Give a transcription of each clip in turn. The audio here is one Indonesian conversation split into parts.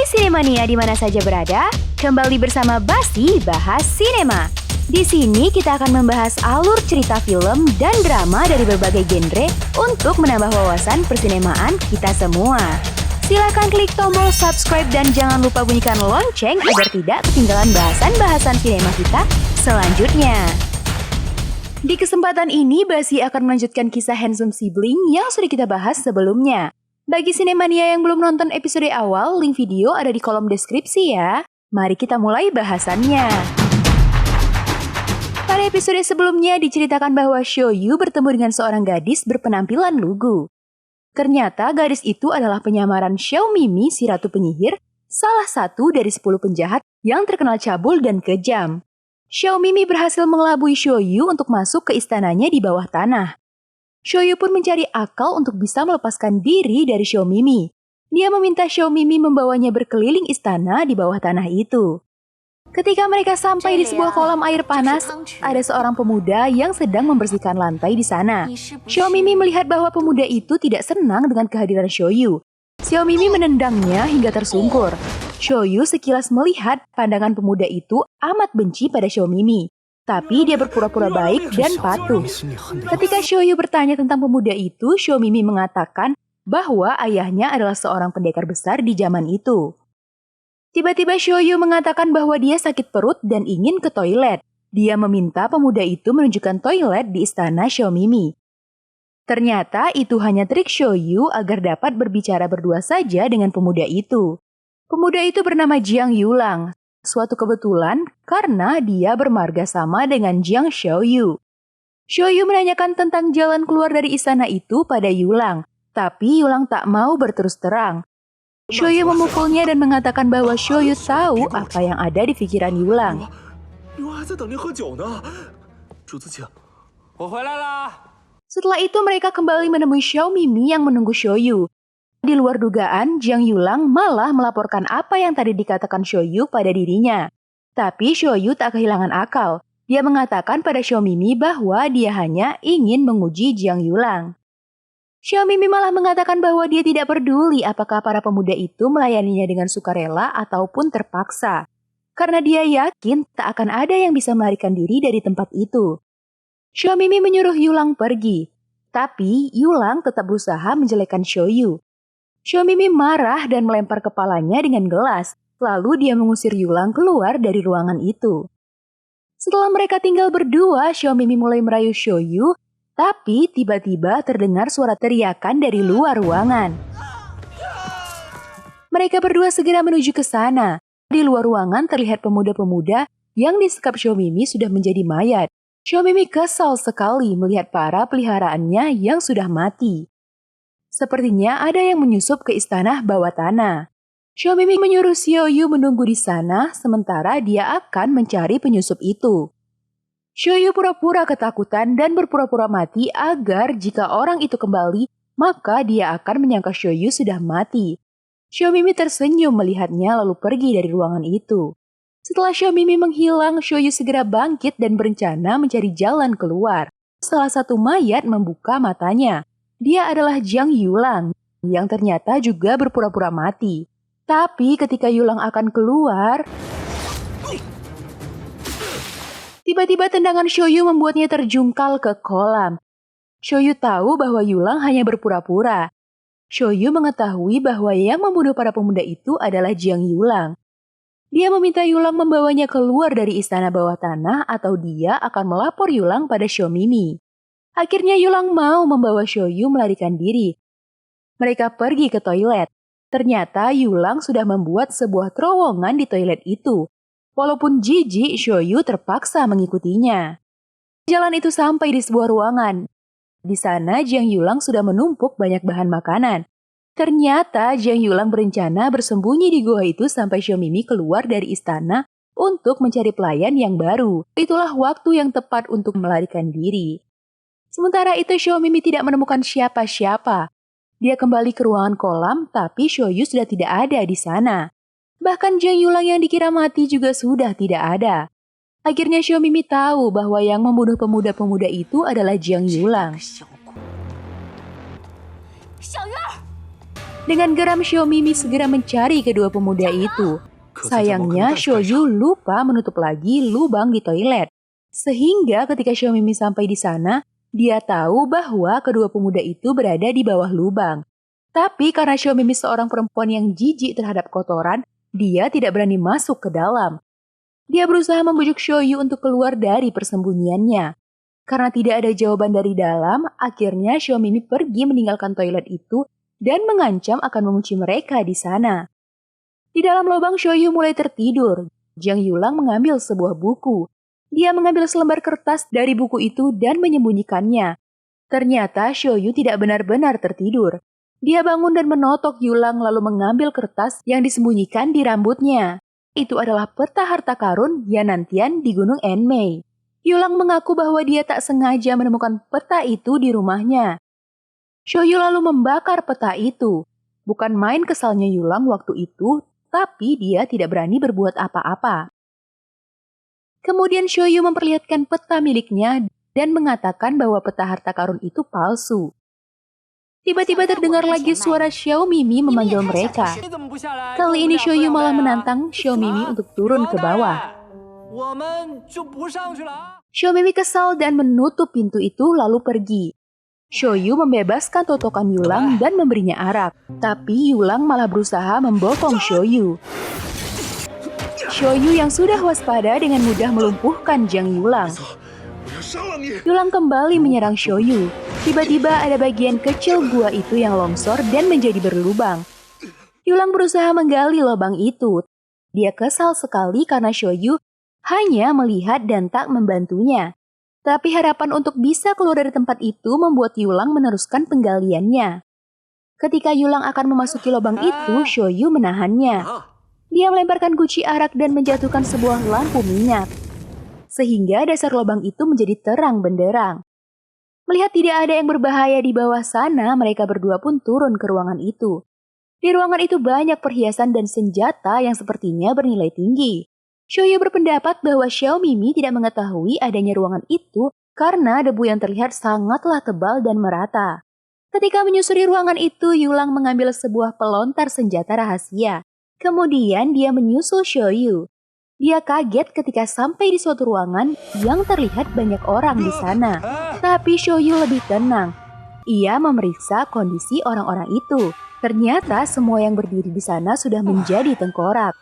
Sinemania di mana saja berada, kembali bersama Basi Bahas Sinema. Di sini kita akan membahas alur cerita film dan drama dari berbagai genre untuk menambah wawasan persinemaan kita semua. Silakan klik tombol subscribe dan jangan lupa bunyikan lonceng agar tidak ketinggalan bahasan-bahasan sinema kita selanjutnya. Di kesempatan ini, Basi akan melanjutkan kisah Handsome Sibling yang sudah kita bahas sebelumnya. Bagi Sinemania yang belum nonton episode awal, link video ada di kolom deskripsi ya. Mari kita mulai bahasannya. Pada episode sebelumnya diceritakan bahwa Shoyu bertemu dengan seorang gadis berpenampilan lugu. Ternyata gadis itu adalah penyamaran Xiao Mimi, si ratu penyihir, salah satu dari 10 penjahat yang terkenal cabul dan kejam. Xiao Mimi berhasil mengelabui Shoyu untuk masuk ke istananya di bawah tanah. Shoyu pun mencari akal untuk bisa melepaskan diri dari Xiao Mimi. Dia meminta Xiao Mimi membawanya berkeliling istana di bawah tanah itu. Ketika mereka sampai di sebuah kolam air panas, ada seorang pemuda yang sedang membersihkan lantai di sana. Xiao Mimi melihat bahwa pemuda itu tidak senang dengan kehadiran Shoyu. Xiao Mimi menendangnya hingga tersungkur. Shoyu sekilas melihat pandangan pemuda itu amat benci pada Xiao Mimi. Tapi dia berpura-pura baik dan patuh. Ketika Shoyu bertanya tentang pemuda itu, Xiao Mimi mengatakan bahwa ayahnya adalah seorang pendekar besar di zaman itu. Tiba-tiba Shoyu mengatakan bahwa dia sakit perut dan ingin ke toilet. Dia meminta pemuda itu menunjukkan toilet di istana Xiao Mimi. Ternyata itu hanya trik Shoyu agar dapat berbicara berdua saja dengan pemuda itu. Pemuda itu bernama Jiang Yulang. Suatu kebetulan karena dia bermarga sama dengan Jiang Xiaoyu. Xiaoyu menanyakan tentang jalan keluar dari istana itu pada Yulang, tapi Yulang tak mau berterus terang. Xiaoyu memukulnya dan mengatakan bahwa Xiaoyu tahu apa yang ada di pikiran Yulang. Setelah itu mereka kembali menemui Xiao Mimi yang menunggu Shoyu. Di luar dugaan, Jiang Yulang malah melaporkan apa yang tadi dikatakan Shoyu pada dirinya. Tapi Shoyu tak kehilangan akal. Dia mengatakan pada Xiao Mimi bahwa dia hanya ingin menguji Jiang Yulang. Xiao Mimi malah mengatakan bahwa dia tidak peduli apakah para pemuda itu melayaninya dengan sukarela ataupun terpaksa. Karena dia yakin tak akan ada yang bisa melarikan diri dari tempat itu. Xiao Mimi menyuruh Yulang pergi. Tapi Yulang tetap berusaha menjelekkan Shoyu. Xiao Mimi marah dan melempar kepalanya dengan gelas. Lalu dia mengusir Yulang keluar dari ruangan itu. Setelah mereka tinggal berdua, Xiao Mimi mulai merayu Shoyu, tapi tiba-tiba terdengar suara teriakan dari luar ruangan. Mereka berdua segera menuju ke sana. Di luar ruangan terlihat pemuda-pemuda yang disekap Xiao Mimi sudah menjadi mayat. Xiao Mimi kesal sekali melihat para peliharaannya yang sudah mati. Sepertinya ada yang menyusup ke istana bawah tanah. Xiao Mimi menyuruh Xiaoyu menunggu di sana, sementara dia akan mencari penyusup itu. Xiaoyu pura-pura ketakutan dan berpura-pura mati agar jika orang itu kembali, maka dia akan menyangka Xiaoyu sudah mati. Xiao Mimi tersenyum melihatnya lalu pergi dari ruangan itu. Setelah Xiao Mimi menghilang, Xiaoyu segera bangkit dan berencana mencari jalan keluar. Salah satu mayat membuka matanya. Dia adalah Jiang Yulang, yang ternyata juga berpura-pura mati. Tapi ketika Yulang akan keluar, tiba-tiba tendangan Shoyu membuatnya terjungkal ke kolam. Shoyu tahu bahwa Yulang hanya berpura-pura. Shoyu mengetahui bahwa yang membunuh para pemuda itu adalah Jiang Yulang. Dia meminta Yulang membawanya keluar dari istana bawah tanah atau dia akan melapor Yulang pada Xiao Mimi. Akhirnya Yulang mau membawa Shoyu melarikan diri. Mereka pergi ke toilet. Ternyata Yulang sudah membuat sebuah terowongan di toilet itu. Walaupun jijik, Shoyu terpaksa mengikutinya. Jalan itu sampai di sebuah ruangan. Di sana Jiang Yulang sudah menumpuk banyak bahan makanan. Ternyata Jiang Yulang berencana bersembunyi di gua itu sampai Xiao Mimi keluar dari istana untuk mencari pelayan yang baru. Itulah waktu yang tepat untuk melarikan diri. Sementara itu Xiao Mimi tidak menemukan siapa-siapa. Dia kembali ke ruangan kolam, tapi Shoyu sudah tidak ada di sana. Bahkan Jiang Yulang yang dikira mati juga sudah tidak ada. Akhirnya Xiao Mimi tahu bahwa yang membunuh pemuda-pemuda itu adalah Jiang Yulang. Dengan geram Xiaomimi segera mencari kedua pemuda itu. Sayangnya Shoyu lupa menutup lagi lubang di toilet. Sehingga ketika Xiaomimi sampai di sana, dia tahu bahwa kedua pemuda itu berada di bawah lubang. Tapi karena Xiaomimi seorang perempuan yang jijik terhadap kotoran, dia tidak berani masuk ke dalam. Dia berusaha membujuk Shoyu untuk keluar dari persembunyiannya. Karena tidak ada jawaban dari dalam, akhirnya Xiaomimi pergi meninggalkan toilet itu dan mengancam akan mengunci mereka di sana. Di dalam lubang Shoyu mulai tertidur. Jiang Yulang mengambil sebuah buku. Dia mengambil selembar kertas dari buku itu dan menyembunyikannya. Ternyata Shoyu tidak benar-benar tertidur. Dia bangun dan menotok Yulang lalu mengambil kertas yang disembunyikan di rambutnya. Itu adalah peta harta karun Yanantian di Gunung Enmei. Yulang mengaku bahwa dia tak sengaja menemukan peta itu di rumahnya. Shoyu lalu membakar peta itu. Bukan main kesalnya Yulang waktu itu, tapi dia tidak berani berbuat apa-apa. Kemudian Shoyu memperlihatkan peta miliknya dan mengatakan bahwa peta harta karun itu palsu. Tiba-tiba terdengar lagi suara Xiaomimi memanggil mereka. Kali ini Shoyu malah menantang Xiaomimi untuk turun ke bawah. Xiaomimi kesal dan menutup pintu itu lalu pergi. Shoyu membebaskan totokan Yulang dan memberinya arak. Tapi Yulang malah berusaha membopong Shoyu. Shoyu yang sudah waspada dengan mudah melumpuhkan Jiang Yulang. Yulang kembali menyerang Shoyu. Tiba-tiba ada bagian kecil gua itu yang longsor dan menjadi berlubang. Yulang berusaha menggali lubang itu. Dia kesal sekali karena Shoyu hanya melihat dan tak membantunya. Tapi harapan untuk bisa keluar dari tempat itu membuat Yulang meneruskan penggaliannya. Ketika Yulang akan memasuki lubang itu, Shoyu menahannya. Dia melemparkan guci arak dan menjatuhkan sebuah lampu minyak. Sehingga dasar lubang itu menjadi terang benderang. Melihat tidak ada yang berbahaya di bawah sana, mereka berdua pun turun ke ruangan itu. Di ruangan itu banyak perhiasan dan senjata yang sepertinya bernilai tinggi. Shoyu berpendapat bahwa Xiaomimi tidak mengetahui adanya ruangan itu karena debu yang terlihat sangatlah tebal dan merata. Ketika menyusuri ruangan itu, Yulang mengambil sebuah pelontar senjata rahasia. Kemudian dia menyusul Shoyu. Dia kaget ketika sampai di suatu ruangan yang terlihat banyak orang di sana. Tapi Shoyu lebih tenang. Ia memeriksa kondisi orang-orang itu. Ternyata semua yang berdiri di sana sudah menjadi tengkorak.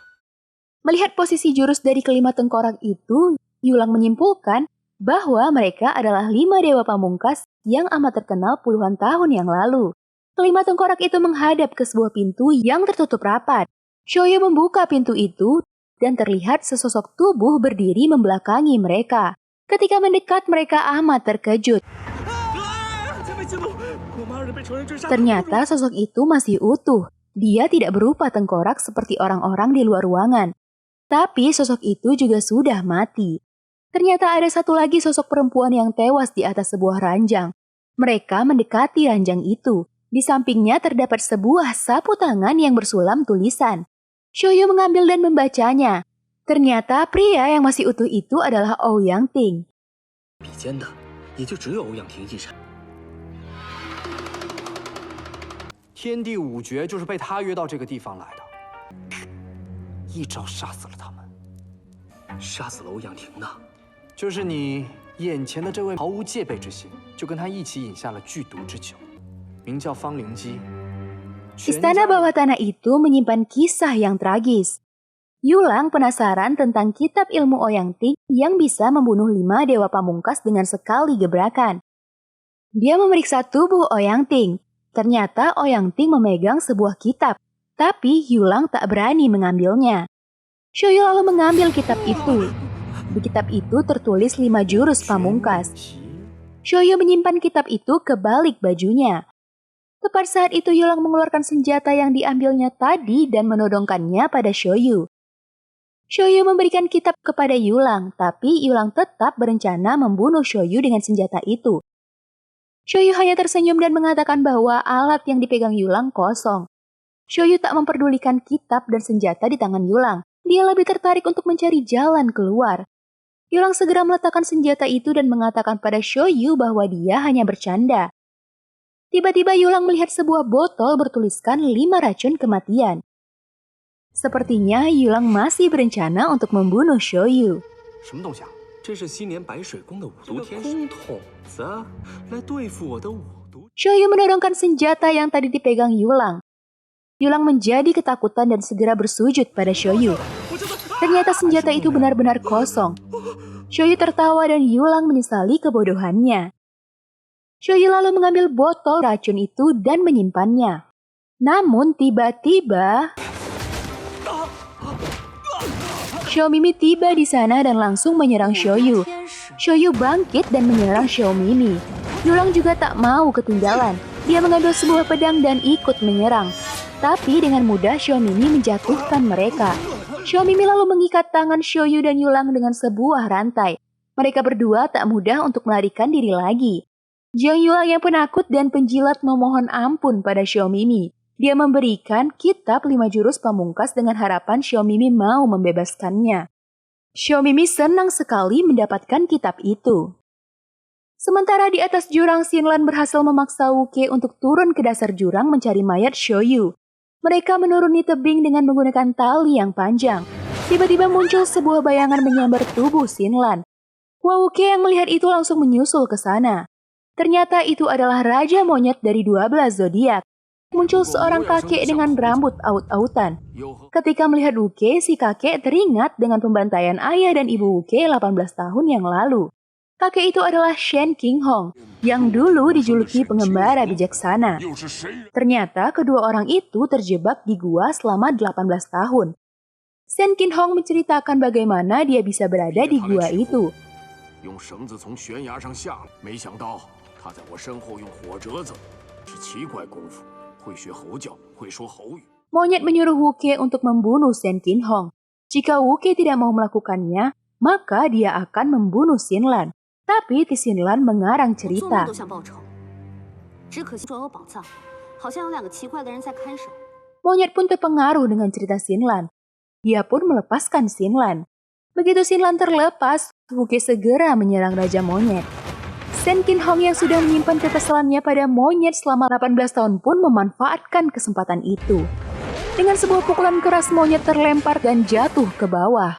Melihat posisi jurus dari kelima tengkorak itu, Yulang menyimpulkan bahwa mereka adalah 5 dewa pamungkas yang amat terkenal puluhan tahun yang lalu. Kelima tengkorak itu menghadap ke sebuah pintu yang tertutup rapat. Shoyu membuka pintu itu dan terlihat sesosok tubuh berdiri membelakangi mereka. Ketika mendekat, mereka amat terkejut. Ternyata sosok itu masih utuh. Dia tidak berupa tengkorak seperti orang-orang di luar ruangan. Tapi sosok itu juga sudah mati. Ternyata ada satu lagi sosok perempuan yang tewas di atas sebuah ranjang. Mereka mendekati ranjang itu. Di sampingnya terdapat sebuah sapu tangan yang bersulam tulisan. Shoyu mengambil dan membacanya. Ternyata pria yang masih utuh itu adalah Ouyang Ting. 比肩的也就只有欧阳婷一人。天地五绝就是被他约到这个地方来的，一招杀死了他们。杀死了欧阳婷呢？就是你眼前的这位毫无戒备之心，就跟他一起饮下了剧毒之酒，名叫方灵姬。 Istana bawah tanah itu menyimpan kisah yang tragis. Yulang penasaran tentang kitab ilmu Ouyang Ting yang bisa membunuh 5 dewa pamungkas dengan sekali gebrakan. Dia memeriksa tubuh Ouyang Ting. Ternyata Ouyang Ting memegang sebuah kitab, tapi Yulang tak berani mengambilnya. Shoyu lalu mengambil kitab itu. Di kitab itu tertulis 5 jurus pamungkas. Shoyu menyimpan kitab itu ke balik bajunya. Tepat saat itu Yulang mengeluarkan senjata yang diambilnya tadi dan menodongkannya pada Shoyu. Shoyu memberikan kitab kepada Yulang, tapi Yulang tetap berencana membunuh Shoyu dengan senjata itu. Shoyu hanya tersenyum dan mengatakan bahwa alat yang dipegang Yulang kosong. Shoyu tak memperdulikan kitab dan senjata di tangan Yulang. Dia lebih tertarik untuk mencari jalan keluar. Yulang segera meletakkan senjata itu dan mengatakan pada Shoyu bahwa dia hanya bercanda. Tiba-tiba Yulang melihat sebuah botol bertuliskan 5 racun kematian. Sepertinya Yulang masih berencana untuk membunuh Xiaoyu. 什么东西啊？这是昔年白水宫的五毒天使。空筒子来对付我的五毒。 Xiaoyu mendorongkan senjata yang tadi dipegang Yulang. Yulang menjadi ketakutan dan segera bersujud pada Xiaoyu. Ternyata senjata itu benar-benar kosong. Xiaoyu tertawa dan Yulang menyesali kebodohannya. Xiaoyu lalu mengambil botol racun itu dan menyimpannya. Namun tiba-tiba Xiao Mimi tiba di sana dan langsung menyerang Xiaoyu. Xiaoyu bangkit dan menyerang Xiao Mimi. Yulang juga tak mau ketinggalan. Dia mengambil sebuah pedang dan ikut menyerang. Tapi dengan mudah Xiao Mimi menjatuhkan mereka. Xiao Mimi lalu mengikat tangan Xiaoyu dan Yulang dengan sebuah rantai. Mereka berdua tak mudah untuk melarikan diri lagi. Jiang Yulang yang penakut dan penjilat memohon ampun pada Xiao Mimi. Dia memberikan kitab 5 jurus pamungkas dengan harapan Xiao Mimi mau membebaskannya. Xiao Mimi senang sekali mendapatkan kitab itu. Sementara di atas jurang, Xinlan berhasil memaksa Wuke untuk turun ke dasar jurang mencari mayat Xiaoyu. Mereka menuruni tebing dengan menggunakan tali yang panjang. Tiba-tiba muncul sebuah bayangan menyambar tubuh Xinlan. Wuke yang melihat itu langsung menyusul ke sana. Ternyata itu adalah Raja Monyet dari 12 zodiak. Muncul seorang kakek dengan rambut aut-autan. Ketika melihat Wuke, si kakek teringat dengan pembantaian ayah dan ibu Wuke 18 tahun yang lalu. Kakek itu adalah Shen Qinghong, yang dulu dijuluki pengembara bijaksana. Ternyata kedua orang itu terjebak di gua selama 18 tahun. Shen Qinghong menceritakan bagaimana dia bisa berada di gua itu. Monyet menyuruh Wuke untuk membunuh Shen Qinghong. Jika Wuke tidak mau melakukannya, maka dia akan membunuh Xinlan. Tapi Xinlan mengarang cerita. Monyet pun terpengaruh dengan cerita Xinlan. Dia pun melepaskan Xinlan. Begitu Xinlan terlepas, Wuke segera menyerang Raja Monyet. Shen Qinghong yang sudah menyimpan kekesalannya pada monyet selama 18 tahun pun memanfaatkan kesempatan itu. Dengan sebuah pukulan keras, monyet terlempar dan jatuh ke bawah.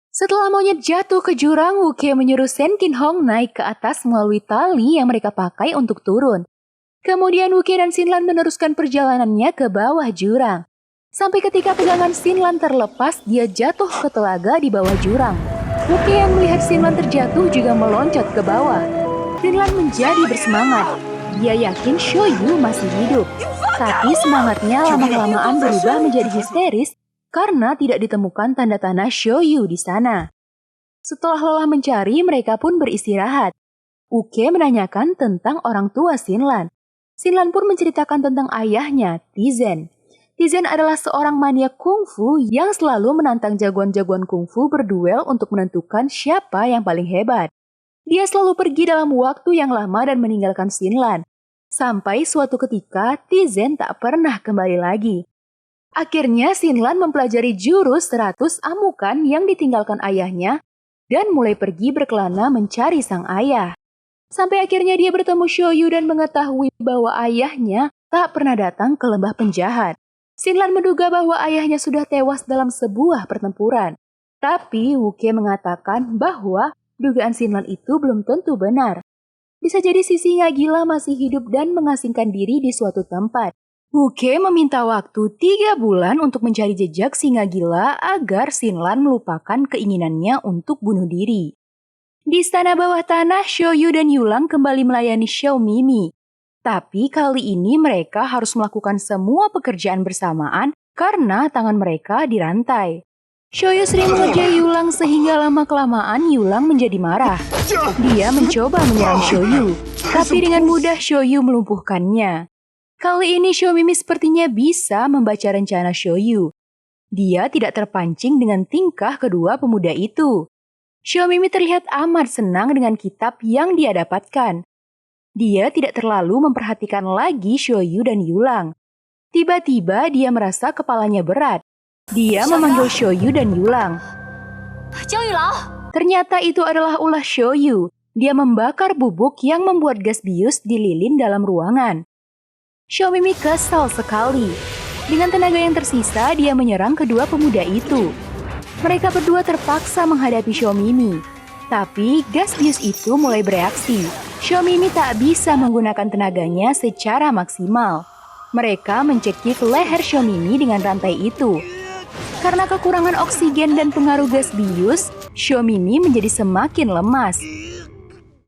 Setelah monyet jatuh ke jurang, Wuke menyuruh Shen Qinghong naik ke atas melalui tali yang mereka pakai untuk turun. Kemudian Wuke dan Xinlan meneruskan perjalanannya ke bawah jurang. Sampai ketika pegangan Xinlan terlepas, dia jatuh ke telaga di bawah jurang. Wuke yang melihat Xinlan terjatuh juga meloncat ke bawah. Xinlan menjadi bersemangat. Dia yakin Xiaoyu masih hidup. Tapi semangatnya lama-kelamaan berubah menjadi histeris karena tidak ditemukan tanda-tanda Xiaoyu di sana. Setelah lelah mencari, mereka pun beristirahat. Wuke menanyakan tentang orang tua Xinlan. Xinlan pun menceritakan tentang ayahnya, Tizen. Tizen adalah seorang maniak kungfu yang selalu menantang jagoan-jagoan kungfu berduel untuk menentukan siapa yang paling hebat. Dia selalu pergi dalam waktu yang lama dan meninggalkan Xinlan. Sampai suatu ketika, Tizen tak pernah kembali lagi. Akhirnya Xinlan mempelajari jurus 100 amukan yang ditinggalkan ayahnya dan mulai pergi berkelana mencari sang ayah. Sampai akhirnya dia bertemu Xiaoyu dan mengetahui bahwa ayahnya tak pernah datang ke lembah penjahat. Xinlan menduga bahwa ayahnya sudah tewas dalam sebuah pertempuran. Tapi Wuke mengatakan bahwa dugaan Xinlan itu belum tentu benar. Bisa jadi si singa gila masih hidup dan mengasingkan diri di suatu tempat. Wuke meminta waktu 3 bulan untuk mencari jejak singa gila agar Xinlan melupakan keinginannya untuk bunuh diri. Di istana bawah tanah, Xiaoyu dan Yulang kembali melayani Xiao Mimi. Tapi kali ini mereka harus melakukan semua pekerjaan bersamaan karena tangan mereka dirantai. Xiaoyu sering mengerjai Yulang sehingga lama-kelamaan Yulang menjadi marah. Dia mencoba menyerang Xiaoyu, tapi dengan mudah Xiaoyu melumpuhkannya. Kali ini Xiao Mimi sepertinya bisa membaca rencana Xiaoyu. Dia tidak terpancing dengan tingkah kedua pemuda itu. Xiao Mimi terlihat amat senang dengan kitab yang dia dapatkan. Dia tidak terlalu memperhatikan lagi Xiaoyu dan Yulang. Tiba-tiba dia merasa kepalanya berat. Dia memanggil Xiaoyu dan Yulang. Ternyata itu adalah ulah Xiaoyu. Dia membakar bubuk yang membuat gas bius di lilin dalam ruangan. Xiao Mimi kesal sekali. Dengan tenaga yang tersisa, dia menyerang kedua pemuda itu. Mereka berdua terpaksa menghadapi Xiao Mimi. Tapi gas bius itu mulai bereaksi. Xiao Mimi tak bisa menggunakan tenaganya secara maksimal. Mereka mencekik leher Xiao Mimi dengan rantai itu. Karena kekurangan oksigen dan pengaruh gas bius, Xiao Mimi menjadi semakin lemas.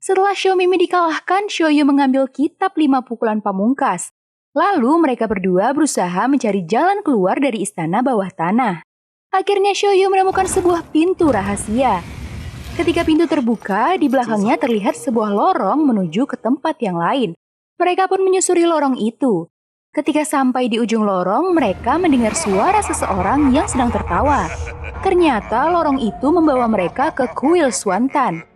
Setelah Xiao Mimi dikalahkan, Xiao Yu mengambil kitab 5 pukulan pamungkas. Lalu mereka berdua berusaha mencari jalan keluar dari istana bawah tanah. Akhirnya Xiao Yu menemukan sebuah pintu rahasia. Ketika pintu terbuka, di belakangnya terlihat sebuah lorong menuju ke tempat yang lain. Mereka pun menyusuri lorong itu. Ketika sampai di ujung lorong, mereka mendengar suara seseorang yang sedang tertawa. Ternyata lorong itu membawa mereka ke kuil Swantan.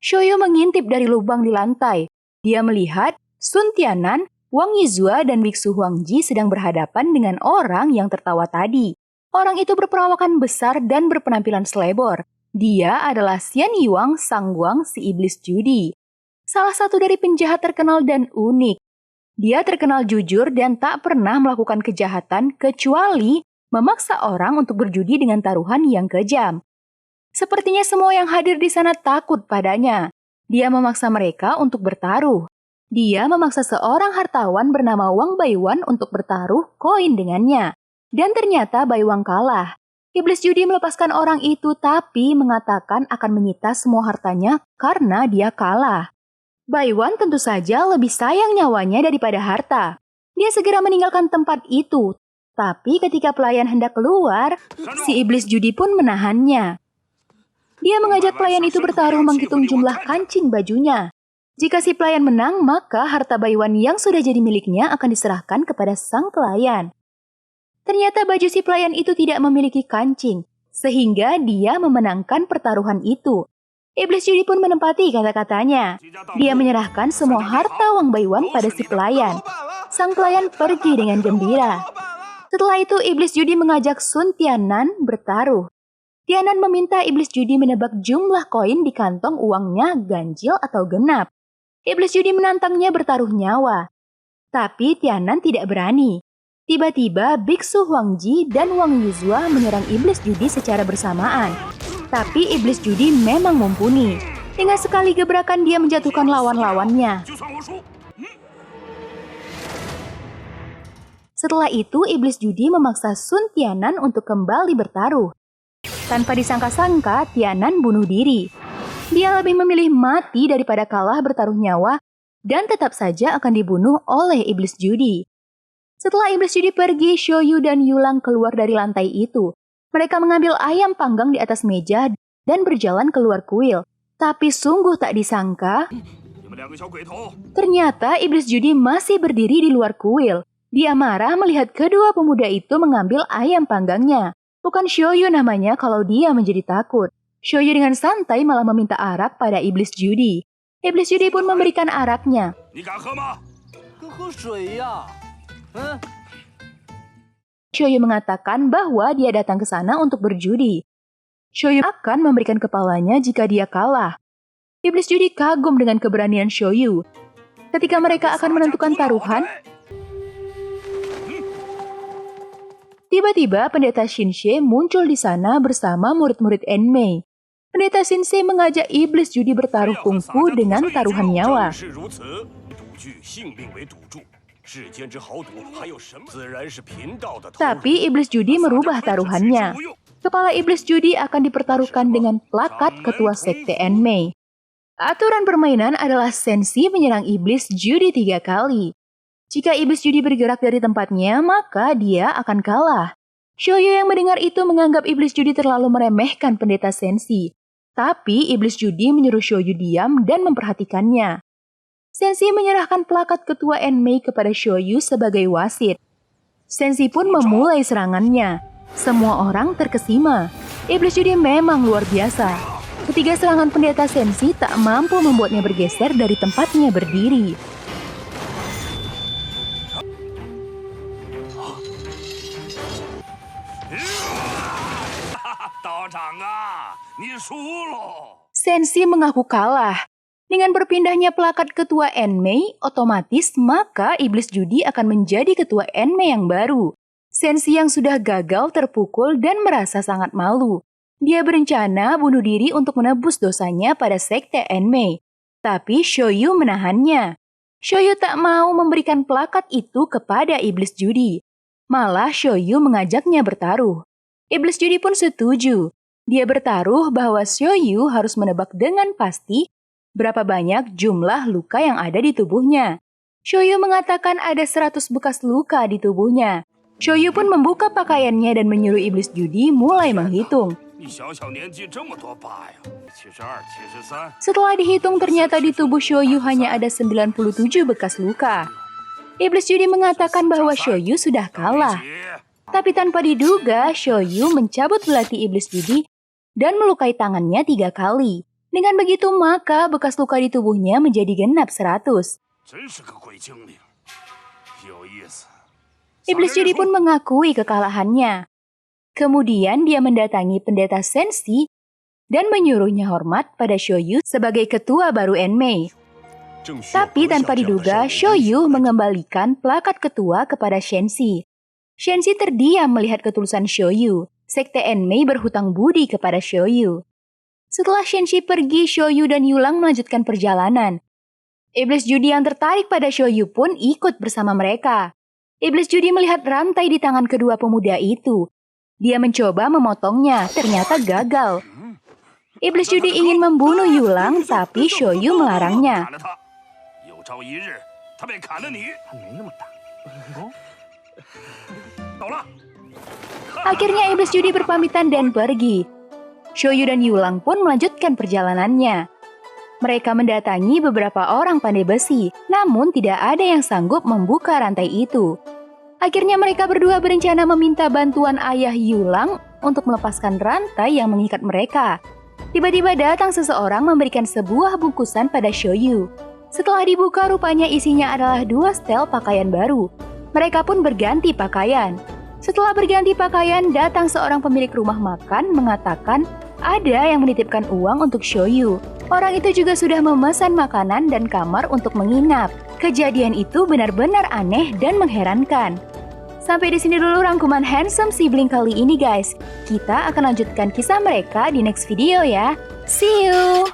Xiao Yu mengintip dari lubang di lantai. Dia melihat Sun Tianan, Wang Yizhua, dan Biksu Huangji sedang berhadapan dengan orang yang tertawa tadi. Orang itu berperawakan besar dan berpenampilan selebor. Dia adalah Xian Yuang Sang Guang, si iblis judi. Salah satu dari penjahat terkenal dan unik. Dia terkenal jujur dan tak pernah melakukan kejahatan kecuali memaksa orang untuk berjudi dengan taruhan yang kejam. Sepertinya semua yang hadir di sana takut padanya. Dia memaksa mereka untuk bertaruh. Dia memaksa seorang hartawan bernama Wang Baiwan untuk bertaruh koin dengannya. Dan ternyata Baiwan kalah. Iblis judi melepaskan orang itu tapi mengatakan akan menyita semua hartanya karena dia kalah. Baiwan tentu saja lebih sayang nyawanya daripada harta. Dia segera meninggalkan tempat itu. Tapi ketika pelayan hendak keluar, si iblis judi pun menahannya. Dia mengajak pelayan itu bertaruh menghitung jumlah kancing bajunya. Jika si pelayan menang, maka harta Baiwan yang sudah jadi miliknya akan diserahkan kepada sang pelayan. Ternyata baju si pelayan itu tidak memiliki kancing, sehingga dia memenangkan pertaruhan itu. Iblis judi pun menempati kata-katanya. Dia menyerahkan semua harta Wang Baiwan pada si pelayan. Sang pelayan pergi dengan gembira. Setelah itu, iblis judi mengajak Sun Tianan bertaruh. Tianan meminta iblis judi menebak jumlah koin di kantong uangnya ganjil atau genap. Iblis judi menantangnya bertaruh nyawa. Tapi Tianan tidak berani. Tiba-tiba Biksu Huangji dan Wang Yizhua menyerang iblis judi secara bersamaan. Tapi iblis judi memang mumpuni. Dengan sekali gebrakan dia menjatuhkan lawan-lawannya. Setelah itu iblis judi memaksa Sun Tianan untuk kembali bertaruh. Tanpa disangka-sangka, Tianan bunuh diri. Dia lebih memilih mati daripada kalah bertaruh nyawa dan tetap saja akan dibunuh oleh iblis judi. Setelah iblis judi pergi, Xiao Yu dan Yulang keluar dari lantai itu. Mereka mengambil ayam panggang di atas meja dan berjalan keluar kuil. Tapi sungguh tak disangka, ternyata iblis judi masih berdiri di luar kuil. Dia marah melihat kedua pemuda itu mengambil ayam panggangnya. Bukan Xiao Yu namanya kalau dia menjadi takut. Xiao Yu dengan santai malah meminta arak pada iblis judi. Iblis judi pun memberikan araknya. Xiao Yu mengatakan bahwa dia datang ke sana untuk berjudi. Xiao Yu akan memberikan kepalanya jika dia kalah. Iblis judi kagum dengan keberanian Xiao Yu. Ketika mereka akan menentukan taruhan, tiba-tiba pendeta Xinxie muncul di sana bersama murid-murid Enmei. Pendeta Xinxie mengajak iblis judi bertaruh kungfu dengan taruhan nyawa. Tapi iblis judi merubah taruhannya. Kepala iblis judi akan dipertaruhkan dengan plakat ketua sekte Enmei. Aturan permainan adalah Sensi menyerang iblis judi 3 kali. Jika iblis judi bergerak dari tempatnya, maka dia akan kalah. Xiao Yu yang mendengar itu menganggap iblis judi terlalu meremehkan pendeta Sensi. Tapi iblis judi menyuruh Xiao Yu diam dan memperhatikannya. Sensi menyerahkan plakat ketua Enmei kepada Xiao Yu sebagai wasit. Sensi pun memulai serangannya. Semua orang terkesima. Iblis judi memang luar biasa. Ketiga serangan pendeta Sensi tak mampu membuatnya bergeser dari tempatnya berdiri. Sensi mengaku kalah. Dengan berpindahnya plakat ketua Enmei, otomatis maka iblis judi akan menjadi ketua Enmei yang baru. Senshi yang sudah gagal terpukul dan merasa sangat malu. Dia berencana bunuh diri untuk menebus dosanya pada sekte Enmei. Tapi Shoyu menahannya. Shoyu tak mau memberikan plakat itu kepada iblis judi. Malah Shoyu mengajaknya bertaruh. Iblis judi pun setuju. Dia bertaruh bahwa Shoyu harus menebak dengan pasti berapa banyak jumlah luka yang ada di tubuhnya. Shoyu mengatakan ada 100 bekas luka di tubuhnya. Shoyu pun membuka pakaiannya dan menyuruh iblis judi mulai menghitung. Setelah dihitung ternyata di tubuh Shoyu hanya ada 97 bekas luka. Iblis judi mengatakan bahwa Shoyu sudah kalah. Tapi tanpa diduga, Shoyu mencabut belati iblis judi dan melukai tangannya 3 kali. Dengan begitu maka bekas luka di tubuhnya menjadi genap 100. Iblis judi pun mengakui kekalahannya. Kemudian dia mendatangi pendeta Senshi dan menyuruhnya hormat pada Shoyu sebagai ketua baru Enmei. Tapi tanpa diduga, Shoyu mengembalikan plakat ketua kepada Senshi. Senshi terdiam melihat ketulusan Shoyu. Sekte Enmei berhutang budi kepada Shoyu. Setelah Senshi pergi, Shoyu dan Yulang melanjutkan perjalanan. Iblis judi yang tertarik pada Shoyu pun ikut bersama mereka. Iblis judi melihat rantai di tangan kedua pemuda itu. Dia mencoba memotongnya, ternyata gagal. Iblis judi ingin membunuh Yulang, tapi Shoyu melarangnya. Akhirnya iblis judi berpamitan dan pergi. Shoyu dan Yulang pun melanjutkan perjalanannya. Mereka mendatangi beberapa orang pandai besi, namun tidak ada yang sanggup membuka rantai itu. Akhirnya mereka berdua berencana meminta bantuan ayah Yulang untuk melepaskan rantai yang mengikat mereka. Tiba-tiba datang seseorang memberikan sebuah bungkusan pada Shoyu. Setelah dibuka rupanya isinya adalah 2 setel pakaian baru. Mereka pun berganti pakaian. Setelah berganti pakaian, datang seorang pemilik rumah makan mengatakan ada yang menitipkan uang untuk Shoyu. Orang itu juga sudah memesan makanan dan kamar untuk menginap. Kejadian itu benar-benar aneh dan mengherankan. Sampai di sini dulu rangkuman Handsome Sibling kali ini guys. Kita akan lanjutkan kisah mereka di next video ya. See you!